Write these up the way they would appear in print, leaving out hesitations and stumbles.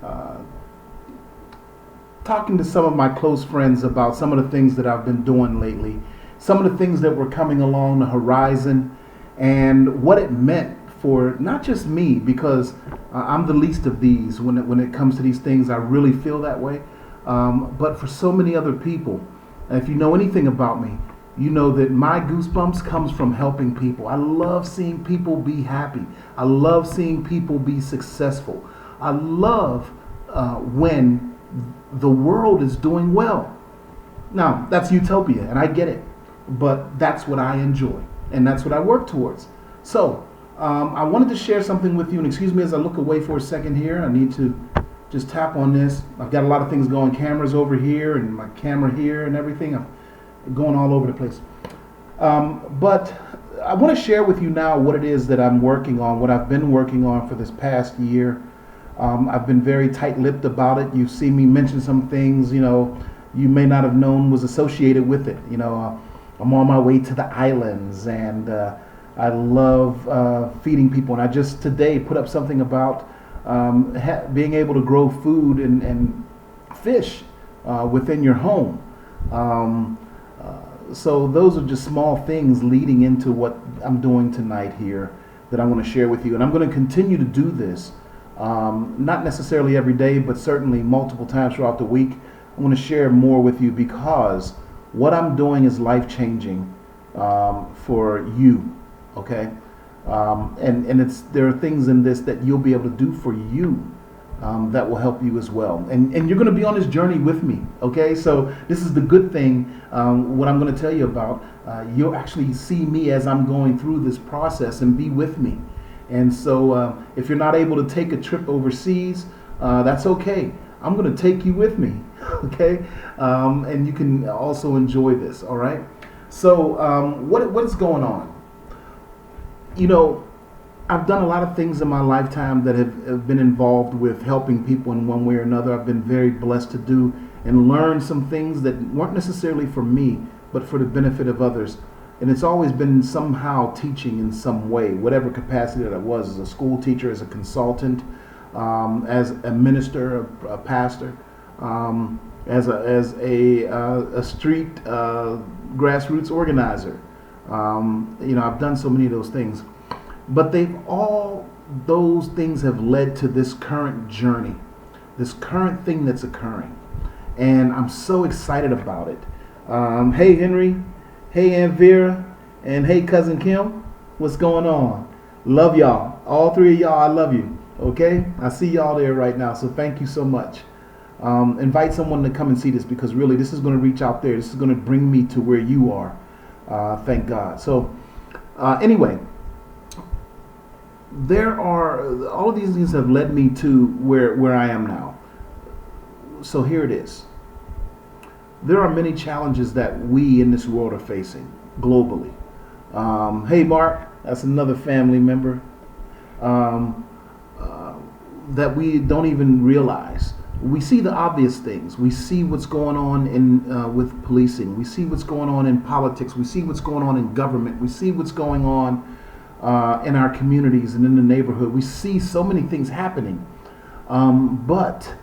uh, talking to some of my close friends about some of the things that I've been doing lately, some of the things that were coming along the horizon, and what it meant for not just me, because I'm the least of these when it comes to these things. I really feel that way, but for so many other people. And if you know anything about me, you know that my goosebumps comes from helping people. I love seeing people be happy. I love seeing people be successful. I love when the world is doing well. Now, that's utopia, and I get it, but that's what I enjoy, and that's what I work towards. So, I wanted to share something with you, and excuse me as I look away for a second here. I need to just tap on this. I've got a lot of things going, cameras over here, and my camera here, and everything. I'm going all over the place. But I want to share with you now what it is that I'm working on, what I've been working on for this past year. I've been very tight-lipped about it. You've seen me mention some things, you may not have known was associated with it. I'm on my way to the islands, and I love feeding people. And I just today put up something about being able to grow food and fish within your home. So those are just small things leading into what I'm doing tonight here that I want to share with you. And I'm going to continue to do this. Not necessarily every day, but certainly multiple times throughout the week. I want to share more with you because what I'm doing is life-changing for you, okay? And there are things in this that you'll be able to do for you that will help you as well. And you're going to be on this journey with me, okay? So this is the good thing, what I'm going to tell you about. You'll actually see me as I'm going through this process and be with me. And so if you're not able to take a trip overseas, that's okay. I'm going to take you with me, okay? And you can also enjoy this, all right? So what is going on? I've done a lot of things in my lifetime that have been involved with helping people in one way or another. I've been very blessed to do and learn some things that weren't necessarily for me, but for the benefit of others. And it's always been somehow teaching in some way, whatever capacity that I was, as a school teacher, as a consultant, as a minister, a pastor, as a street grassroots organizer. I've done so many of those things. But those things have led to this current journey, this current thing that's occurring. And I'm so excited about it. Hey, Henry. Hey, Aunt Vera, and hey, Cousin Kim, what's going on? Love y'all. All three of y'all, I love you, okay? I see y'all there right now, so thank you so much. Invite someone to come and see this because really this is going to reach out there. This is going to bring me to where you are, thank God. So anyway, all of these things have led me to where I am now. So here it is. There are many challenges that we in this world are facing globally. Hey, Mark, that's another family member that we don't even realize. We see the obvious things. We see what's going on with policing. We see what's going on in politics. We see what's going on in government. We see what's going on in our communities and in the neighborhood. We see so many things happening, but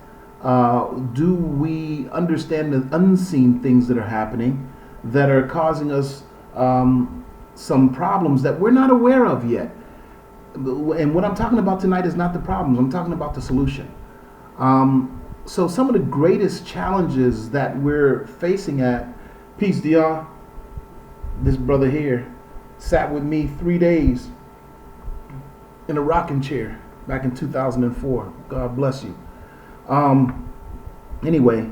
do we understand the unseen things that are happening that are causing us some problems that we're not aware of yet? And what I'm talking about tonight is not the problems. I'm talking about the solution. So some of the greatest challenges that we're facing peace, DR. This brother here sat with me 3 days in a rocking chair back in 2004. God bless you. Anyway,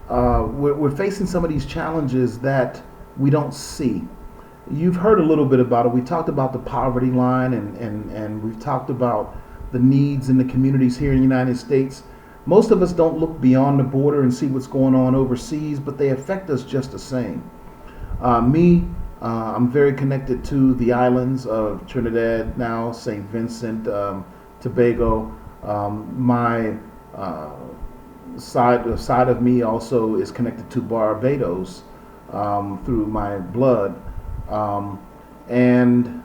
we're facing some of these challenges that we don't see. You've heard a little bit about it. We talked about the poverty line and we've talked about the needs in the communities here in the United States. Most of us don't look beyond the border and see what's going on overseas, but they affect us just the same. I'm very connected to the islands of Trinidad now, St. Vincent, Tobago. My side of me also is connected to Barbados through my blood, and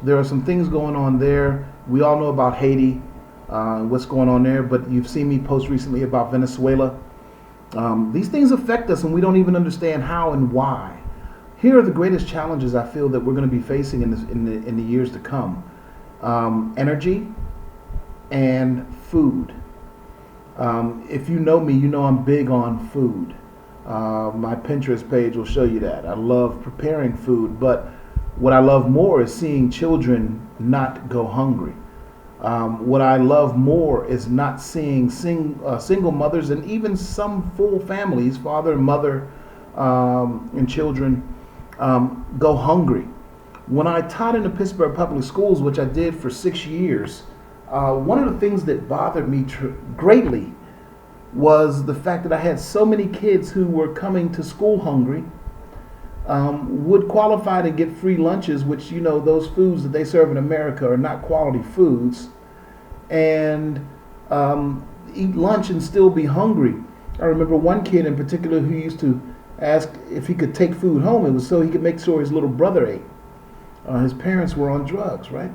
there are some things going on there. We all know about Haiti. what's going on there. But you've seen me post recently about Venezuela. These things affect us, and we don't even understand how and why. Here are the greatest challenges I feel that we're going to be facing in the years to come: energy and food. If you know me, you know I'm big on food. My Pinterest page will show you that. I love preparing food, but what I love more is seeing children not go hungry. What I love more is not seeing single mothers and even some full families, father and mother and children, go hungry. When I taught in the Pittsburgh Public Schools, which I did for 6 years, one of the things that bothered me greatly was the fact that I had so many kids who were coming to school hungry, would qualify to get free lunches, which, you know, those foods that they serve in America are not quality foods, and eat lunch and still be hungry. I remember one kid in particular who used to ask if he could take food home. It was so he could make sure his little brother ate. His parents were on drugs, right?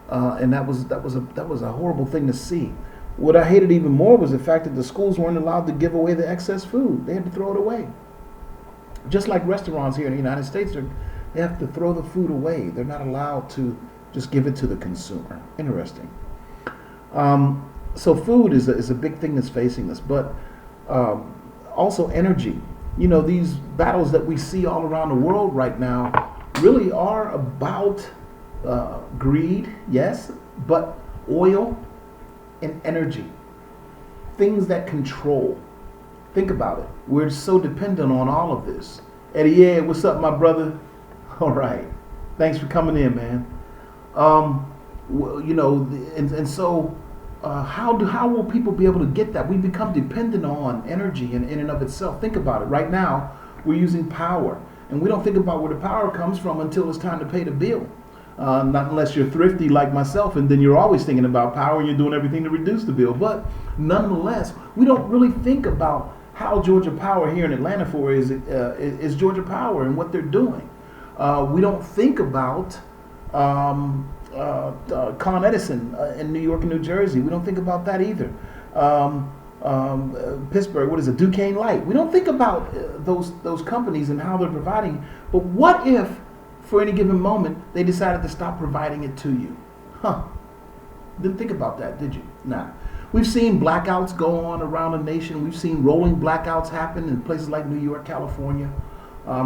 And that was a horrible thing to see. What I hated even more was the fact that the schools weren't allowed to give away the excess food. They had to throw it away. Just like restaurants here in the United States, they have to throw the food away. They're not allowed to just give it to the consumer. Interesting. So food is a big thing that's facing us, but also energy. You know, these battles that we see all around the world right now really are about greed, yes, but oil and energy. Things that control. Think about it. We're so dependent on all of this. Eddie, yeah, what's up, my brother? All right. Thanks for coming in, man. You know, and so how will people be able to get that? We become dependent on energy in and of itself. Think about it. Right now, we're using power, and we don't think about where the power comes from until it's time to pay the bill. Not unless you're thrifty like myself, and then you're always thinking about power and you're doing everything to reduce the bill. But nonetheless, we don't really think about how Georgia Power here in Atlanta is Georgia Power and what they're doing. We don't think about Con Edison in New York and New Jersey. We don't think about that either. Pittsburgh, what is it, Duquesne Light? We don't think about those companies and how they're providing. But what if, for any given moment, they decided to stop providing it to you? Didn't think about that, did you? Nah. We've seen blackouts go on around the nation. We've seen rolling blackouts happen in places like New York, California.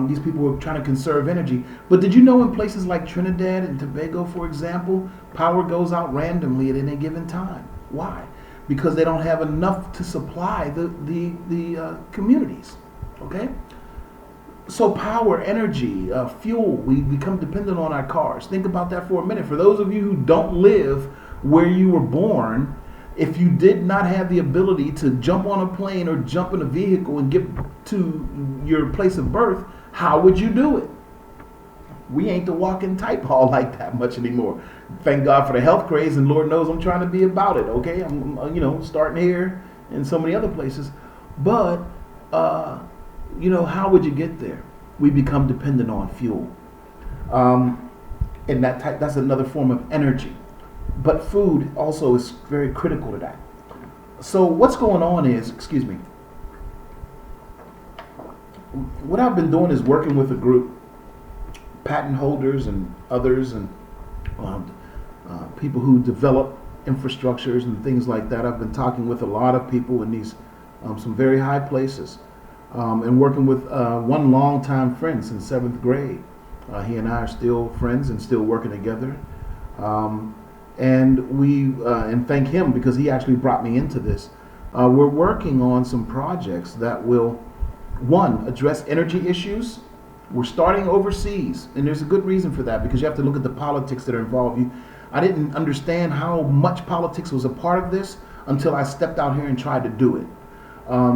These people were trying to conserve energy. But did you know in places like Trinidad and Tobago, for example, power goes out randomly at any given time? Why? Because they don't have enough to supply the communities. Okay? So power, energy, fuel, we become dependent on our cars. Think about that for a minute. For those of you who don't live where you were born, if you did not have the ability to jump on a plane or jump in a vehicle and get to your place of birth, how would you do it? We ain't the walking type hall like that much anymore. Thank God for the health craze, and Lord knows I'm trying to be about it, okay? I'm starting here and so many other places. But, how would you get there? We become dependent on fuel. And that's another form of energy. But food also is very critical to that. So what's going on is, what I've been doing is working with a group, patent holders and others, and people who develop infrastructures and things like that. I've been talking with a lot of people in these some very high places, and working with one longtime friend since 7th grade. He and I are still friends and still working together. And thank him because he actually brought me into this. We're working on some projects that will, one, address energy issues. We're starting overseas, and there's a good reason for that because you have to look at the politics that are involved. I didn't understand how much politics was a part of this until I stepped out here and tried to do it.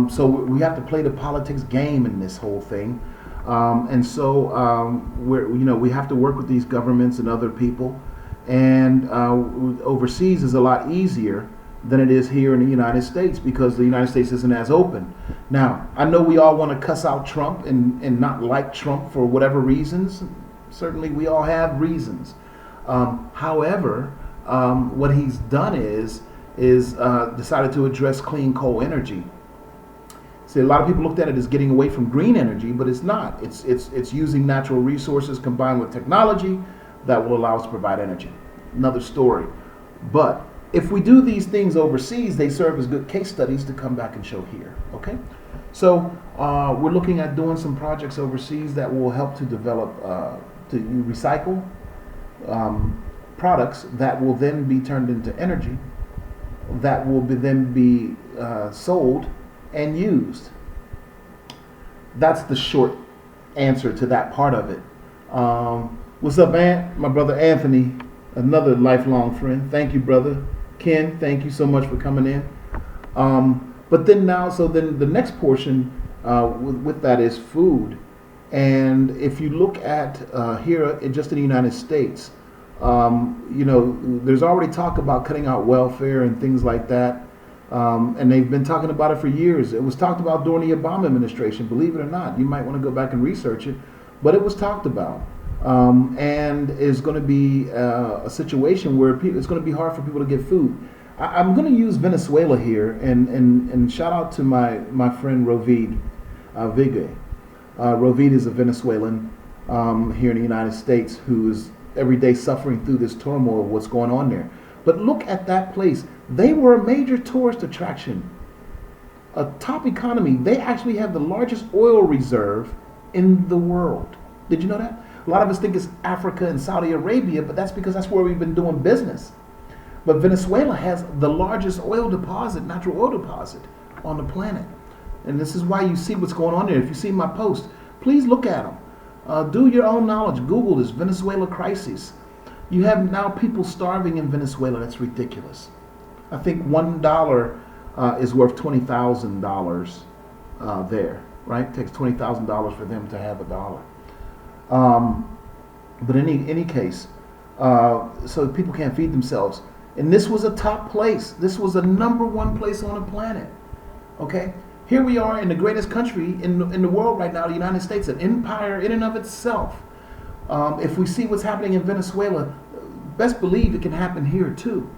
So we have to play the politics game in this whole thing, and so we have to work with these governments and other people. And overseas is a lot easier than it is here in the United States because the United States isn't as open. Now, I know we all want to cuss out Trump and not like Trump for whatever reasons. Certainly we all have reasons. However, what he's done is is decided to address clean coal energy. See, a lot of people looked at it as getting away from green energy, but it's not. It's using natural resources combined with technology that will allow us to provide energy. Another story. But if we do these things overseas, they serve as good case studies to come back and show here. Okay, so we're looking at doing some projects overseas that will help to develop to recycle products that will then be turned into energy, that will then be sold and used. That's the short answer to that part of it. What's up, Ant? My brother Anthony, another lifelong friend. Thank you, brother. Ken, thank you so much for coming in. But then the next portion with that is food. And if you look at here, just in the United States, there's already talk about cutting out welfare and things like that. And they've been talking about it for years. It was talked about during the Obama administration, believe it or not. You might want to go back and research it, but it was talked about. And is going to be a situation where it's going to be hard for people to get food. I'm going to use Venezuela here, and shout out to my friend Rovid Vigue. Rovid is a Venezuelan here in the United States who is every day suffering through this turmoil of what's going on there. But look at that place. They were a major tourist attraction, a top economy. They actually have the largest oil reserve in the world. Did you know that? A lot of us think it's Africa and Saudi Arabia, but that's because that's where we've been doing business. But Venezuela has the largest oil deposit, natural oil deposit on the planet. And this is why you see what's going on there. If you see my post, please look at them. Do your own knowledge. Google this, Venezuela crisis. You have now people starving in Venezuela. That's ridiculous. I think $1 is worth $20,000 there, right? It takes $20,000 for them to have a dollar. But in any case, so people can't feed themselves. And this was a top place. This was a #1 place on the planet. Okay? Here we are in the greatest country in the world right now, the United States, an empire in and of itself. If we see what's happening in Venezuela, best believe it can happen here too.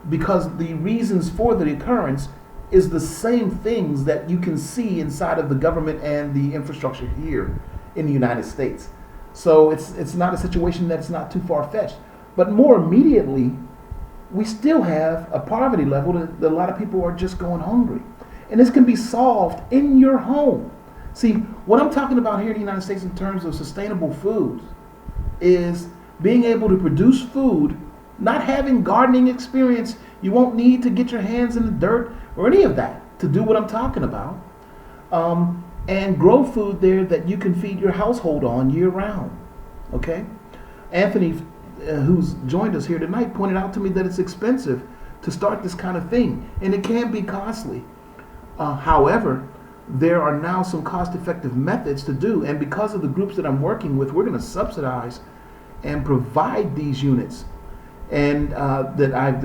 Because the reasons for the occurrence is the same things that you can see inside of the government and the infrastructure here in the United States. So it's not a situation that's not too far-fetched. But more immediately, we still have a poverty level that a lot of people are just going hungry. And this can be solved in your home. See, what I'm talking about here in the United States in terms of sustainable foods is being able to produce food, not having gardening experience. You won't need to get your hands in the dirt or any of that to do what I'm talking about. And grow food there that you can feed your household on year round. Okay? Anthony, who's joined us here tonight, pointed out to me that it's expensive to start this kind of thing, and it can be costly. However, there are now some cost-effective methods to do, and because of the groups that I'm working with, we're going to subsidize and provide these units and that I've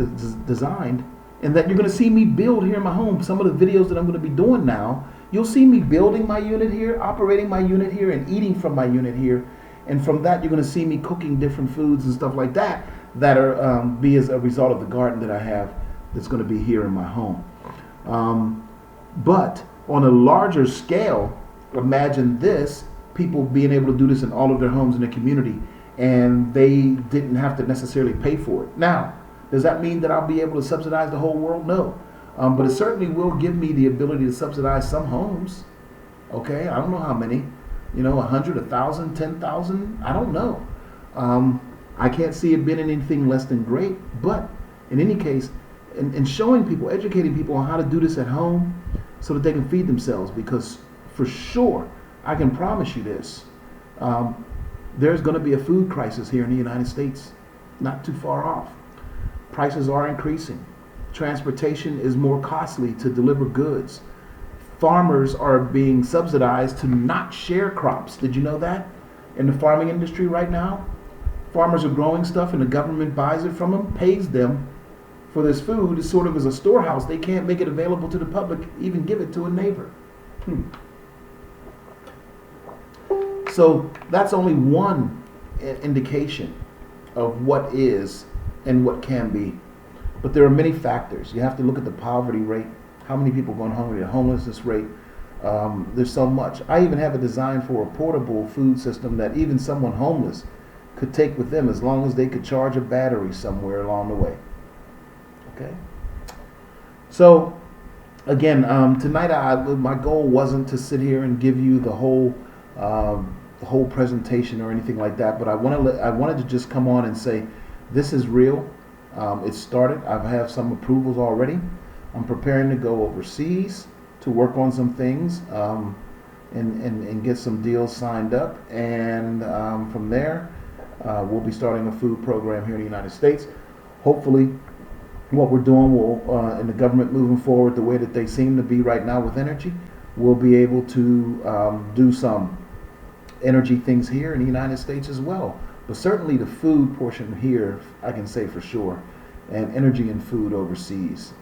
designed, and that you're going to see me build here in my home. Some of the videos that I'm going to be doing now, you'll see me building my unit here, operating my unit here, and eating from my unit here. And from that, you're going to see me cooking different foods and stuff like that that are be as a result of the garden that I have that's going to be here in my home. But on a larger scale, imagine this, people being able to do this in all of their homes in the community, and they didn't have to necessarily pay for it. Now, does that mean that I'll be able to subsidize the whole world? No. But it certainly will give me the ability to subsidize some homes. Okay, I don't know how many. 100, 1,000, 10,000. I don't know. I can't see it being anything less than great. But in any case, in showing people, educating people on how to do this at home so that they can feed themselves. Because for sure, I can promise you this. There's going to be a food crisis here in the United States, not too far off. Prices are increasing. Transportation is more costly to deliver goods. Farmers are being subsidized to not share crops. Did you know that? In the farming industry right now, farmers are growing stuff and the government buys it from them, pays them for this food. It's sort of as a storehouse. They can't make it available to the public, even give it to a neighbor. So that's only one indication of what is and what can be. But there are many factors. You have to look at the poverty rate, how many people going hungry, the homelessness rate. There's so much. I even have a design for a portable food system that even someone homeless could take with them as long as they could charge a battery somewhere along the way. Okay? So, again, tonight my goal wasn't to sit here and give you the whole presentation or anything like that, but I wanted to just come on and say this is real. It started. I have some approvals already. I'm preparing to go overseas to work on some things and get some deals signed up, and from there we'll be starting a food program here in the United States. Hopefully what we're doing will, in the government moving forward the way that they seem to be right now with energy, we'll be able to do some energy things here in the United States as well. But certainly the food portion here, I can say for sure, and energy and food overseas.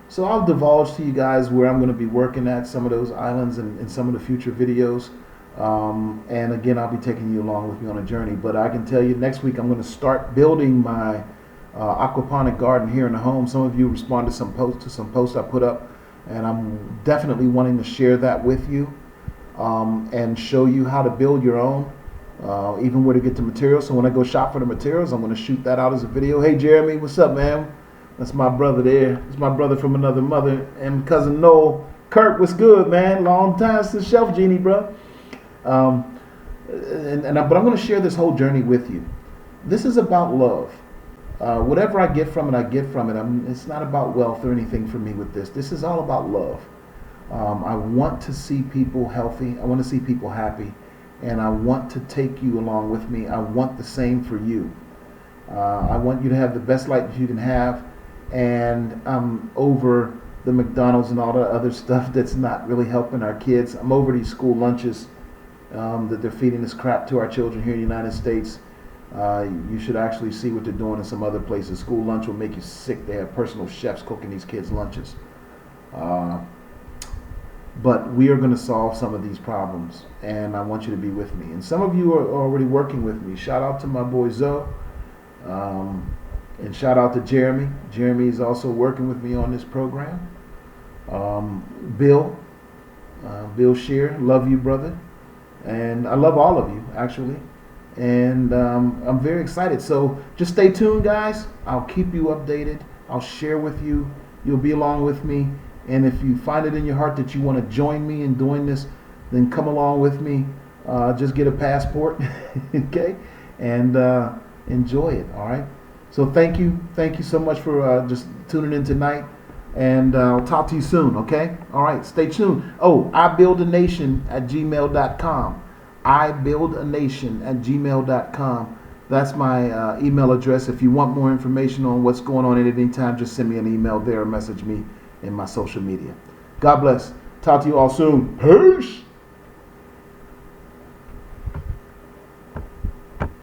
So I'll divulge to you guys where I'm going to be working at some of those islands in some of the future videos. And again, I'll be taking you along with me on a journey. But I can tell you next week I'm going to start building my aquaponic garden here in the home. Some of you responded to some posts I put up, and I'm definitely wanting to share that with you and show you how to build your own. Even where to get the materials. So when I go shop for the materials, I'm going to shoot that out as a video. Hey Jeremy, what's up, man? That's my brother there. It's my brother from another mother. And cousin Noel. Kirk, what's good, man? Long time since Shelf Genie, bro. But I'm going to share this whole journey with you. This is about love. Whatever I get from it, I get from it. It's not about wealth or anything for me with this. This is all about love. I want to see people healthy. I want to see people happy. And I want to take you along with me. I want the same for you. I want you to have the best life you can have. And I'm over the McDonald's and all the other stuff that's not really helping our kids. I'm over these school lunches that they're feeding this crap to our children here in the United States. You should actually see what they're doing in some other places. School lunch will make you sick. They have personal chefs cooking these kids' lunches. But we are going to solve some of these problems, and I want you to be with me. And some of you are already working with me. Shout out to my boy Zoe, and shout out to Jeremy. Jeremy is also working with me on this program. Bill Shear, love you, brother. And I love all of you, actually. And I'm very excited. So just stay tuned, guys. I'll keep you updated. I'll share with you. You'll be along with me. And if you find it in your heart that you want to join me in doing this, then come along with me. Just get a passport, okay? And enjoy it, all right? So thank you so much for just tuning in tonight. And I'll talk to you soon, okay? All right, stay tuned. Oh, ibuildanation@gmail.com. ibuildanation@gmail.com. That's my email address. If you want more information on what's going on at any time, just send me an email there or message me in my social media. God bless. Talk to you all soon. Peace.